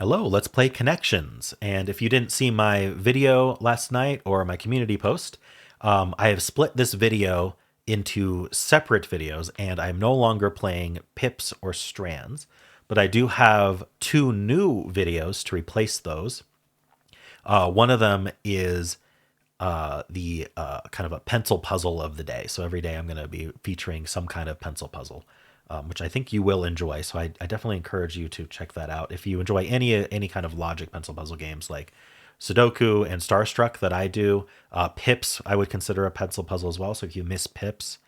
Hello, let's play Connections. And if you didn't see my video last night or my community post, I have split this video into separate videos and I'm no longer playing pips or strands, but I do have two new videos to replace those. One of them is the kind of a pencil puzzle of the day. So every day I'm going to be featuring some kind of pencil puzzle, which I think you will enjoy. So I definitely encourage you to check that out. If you enjoy any kind of logic pencil puzzle games like Sudoku and Starstruck that I do, Pips I would consider a pencil puzzle as well. So if you miss Pips,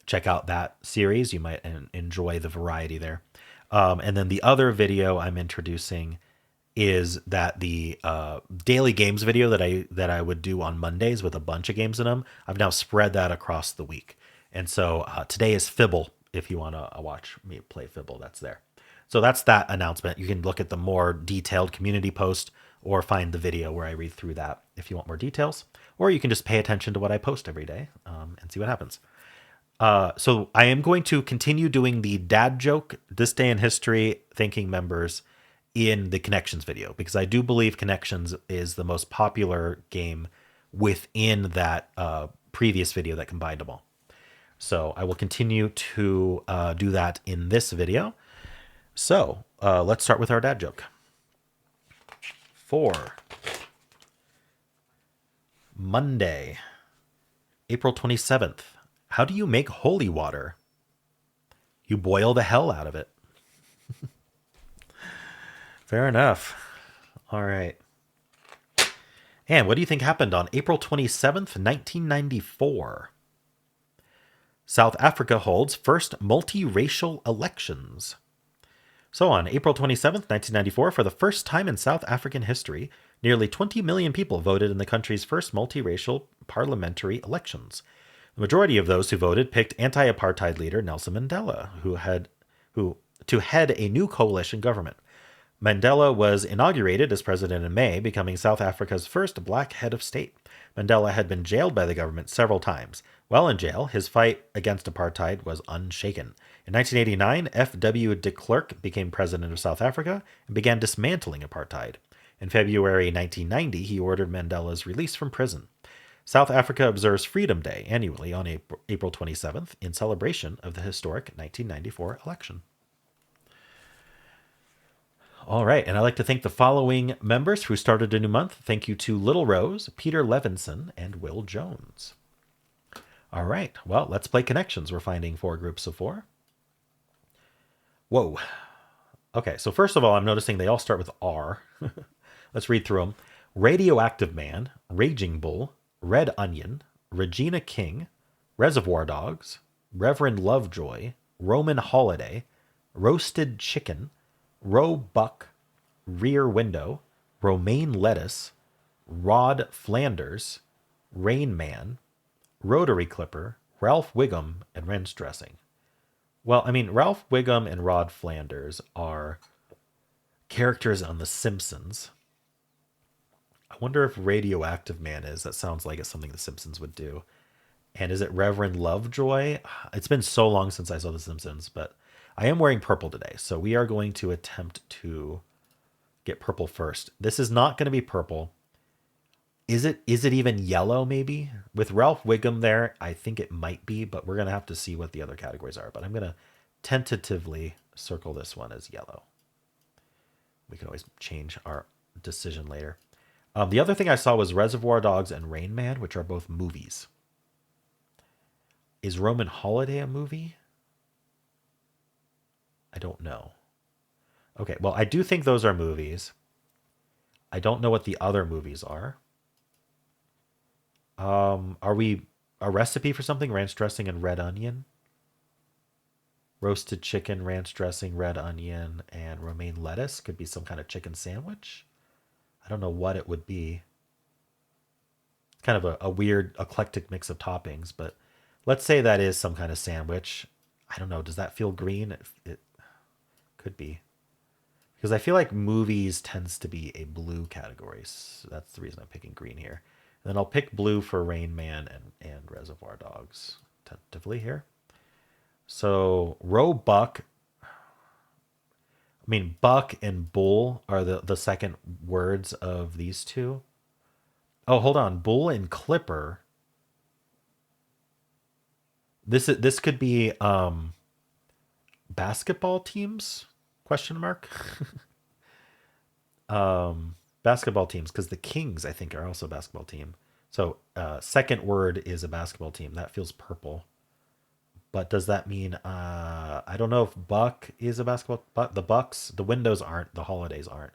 check out that series. You might enjoy the variety there. And then the other video I'm introducing is that the daily games video that I would do on Mondays with a bunch of games in them. I've now spread that across the week, and so today is Fibble. If you want to watch me play Fibble, that's there. So that's that announcement. You can look at the more detailed community post or find the video where I read through that if you want more details, or you can just pay attention to what I post every day and see what happens. So I am going to continue doing the dad joke this day in history thanking members in the Connections video because I do believe Connections is the most popular game within that previous video that combined them all. So I will continue to do that in this video. So let's start with our dad joke. For Monday, April 27th, how do you make holy water? You boil the hell out of it. Fair enough. All right. And what do you think happened on April 27th, 1994? South Africa holds first multiracial elections. So on April 27th, 1994, for the first time in South African history, nearly 20 million people voted in the country's first multiracial parliamentary elections. The majority of those who voted picked anti-apartheid leader Nelson Mandela, who to head a new coalition government. Mandela was inaugurated as president in May, becoming South Africa's first black head of state. Mandela had been jailed by the government several times. While in jail, his fight against apartheid was unshaken. In 1989, F.W. de Klerk became president of South Africa and began dismantling apartheid. In February 1990, he ordered Mandela's release from prison. South Africa observes Freedom Day annually on April 27th in celebration of the historic 1994 election. All right, and I'd like to thank the following members who started a new month. Thank you to Little Rose, Peter Levinson, and Will Jones. All right, well, let's play Connections. We're finding 4 groups of 4. Whoa. Okay, so first of all, I'm noticing they all start with R. Let's read through them. Radioactive Man, Raging Bull, Red Onion, Regina King, Reservoir Dogs, Reverend Lovejoy, Roman Holiday, Roasted Chicken, Roebuck, Rear Window, Romaine Lettuce, Rod Flanders, Rain Man, Rotary Clipper, Ralph Wiggum, and Wrench Dressing. Well, I mean, Ralph Wiggum and Rod Flanders are characters on The Simpsons. I wonder if Radioactive Man is. That sounds like it's something The Simpsons would do. And is it Reverend Lovejoy? It's been so long since I saw The Simpsons, but I am wearing purple today, so we are going to attempt to get purple first. This is not going to be purple. Is it even yellow maybe? With Ralph Wiggum there, I think it might be, but we're going to have to see what the other categories are. But I'm going to tentatively circle this one as yellow. We can always change our decision later. The other thing I saw was Reservoir Dogs and Rain Man, which are both movies. Is Roman Holiday a movie? I don't know. Okay, well, I do think those are movies. I don't know what the other movies are. Are we a recipe for something? Ranch dressing and red onion? Roasted chicken, ranch dressing, red onion, and romaine lettuce. Could be some kind of chicken sandwich. I don't know what it would be. It's kind of a weird, eclectic mix of toppings, but let's say that is some kind of sandwich. I don't know. Does that feel green? It could be. Because I feel like movies tends to be a blue category. So that's the reason I'm picking green here. And then I'll pick blue for Rain Man and Reservoir Dogs tentatively here. So Roebuck I mean, buck and bull are the second words of these two. Oh, hold on. Bull and clipper. This could be basketball teams? Question mark. Basketball teams because the Kings I think are also a basketball team. So second word is a basketball team. That feels purple. But does that mean I don't know if Buck is a basketball, but the Bucks, the windows aren't, the holidays aren't.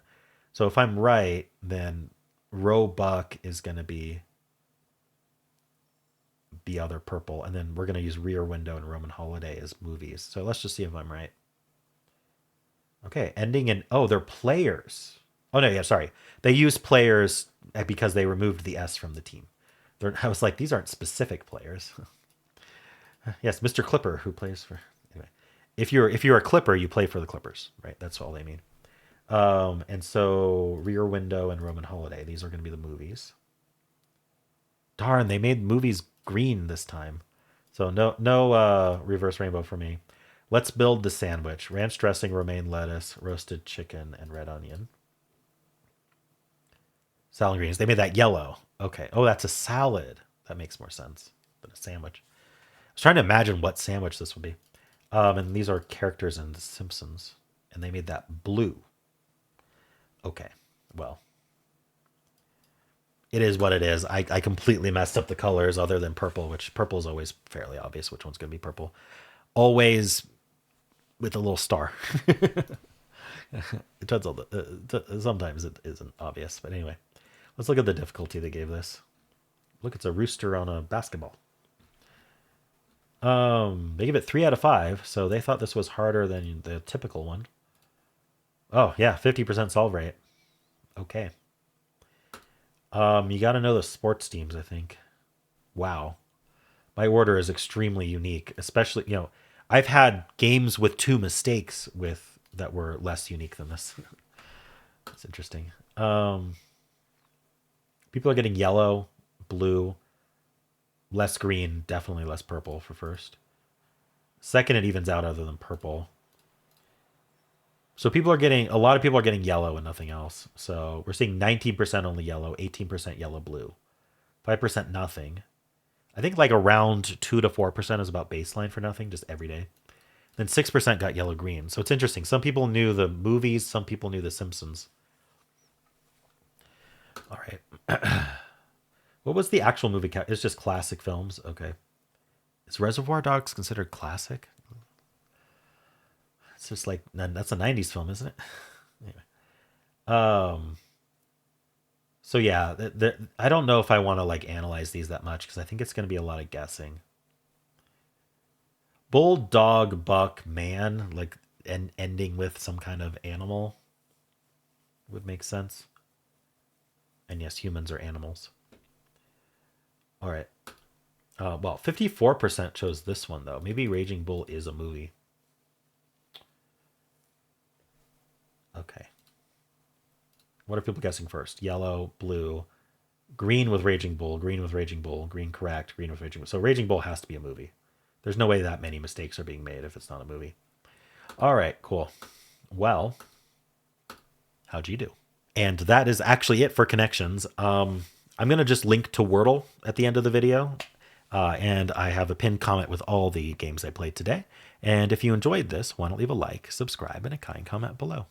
So if I'm right, then Roebuck is going to be the other purple, and then we're going to use Rear Window and Roman Holiday as movies. So let's just see if I'm right. Okay, ending in oh, they're players. Oh no, yeah, sorry. They use players because they removed the S from the team. I was like, these aren't specific players. Yes, Mr. Clipper, who plays for anyway. If you're a Clipper, you play for the Clippers, right? That's all they mean. And so Rear Window and Roman Holiday, these are going to be the movies. Darn, they made movies green this time. So no reverse rainbow for me. Let's build the sandwich. Ranch dressing, romaine lettuce, roasted chicken, and red onion. Salad greens. They made that yellow. Okay. Oh, that's a salad. That makes more sense than a sandwich. I was trying to imagine what sandwich this would be. And these are characters in The Simpsons. And they made that blue. Okay. Well, it is what it is. I completely messed up the colors other than purple, which purple is always fairly obvious which one's going to be purple. Always with a little star. It turns out sometimes it isn't obvious. But anyway, let's look at the difficulty they gave this. Look, it's a rooster on a basketball. They give it 3 out of 5, so they thought this was harder than the typical one. Oh yeah, 50% solve rate. Okay. You got to know the sports teams, I think. Wow. My order is extremely unique, especially, I've had games with 2 mistakes with that were less unique than this. That's interesting. People are getting yellow, blue, less green, definitely less purple for first. Second, it evens out other than purple. So a lot of people are getting yellow and nothing else. So we're seeing 19% only yellow, 18% yellow, blue, 5% nothing. I think like around 2 to 4% is about baseline for nothing, just every day. Then 6% got yellow, green. So it's interesting. Some people knew the movies, some people knew The Simpsons. All right. What was the actual movie count? It's just classic films. Okay. Is Reservoir Dogs considered classic? It's just like that's a 90s film, isn't it? Anyway. So yeah, I don't know if I want to like analyze these that much because I think it's going to be a lot of guessing. Bulldog, buck, man, like and ending with some kind of animal would make sense. And yes, humans are animals. All right. Well, 54% chose this one though. Maybe Raging Bull is a movie. Okay. What are people guessing first? Yellow, blue, green with Raging Bull, green with Raging Bull, green correct, green with Raging Bull. So Raging Bull has to be a movie. There's no way that many mistakes are being made if it's not a movie. All right, cool. Well, how'd you do? And that is actually it for connections. I'm going to just link to Wordle at the end of the video. And I have a pinned comment with all the games I played today. And if you enjoyed this, why don't leave a like, subscribe, and a kind comment below.